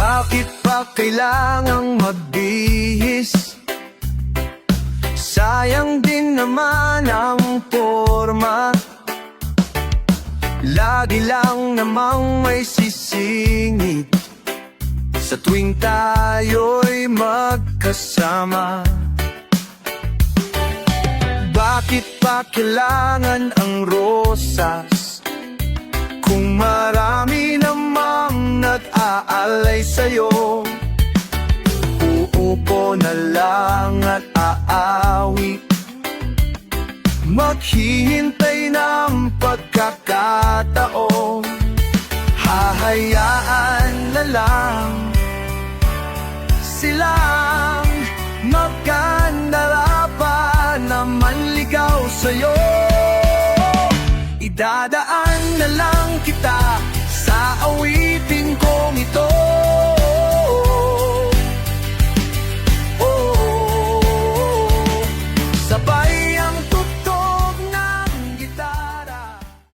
Bakit pa kailangang magbihis? Sayang din naman ang porma. Lagi lang namang may sisingit sa tuwing tayo'y magkasama. Bakit pa kailangan ang rosas kung marami namang nag-aalay sa'yo? Uupo na lang at aawi, maghihintay ng pagkakataon. Hahayaan na lang silang magkandara pa na manligaw sa'yo. Idadaan na lang kita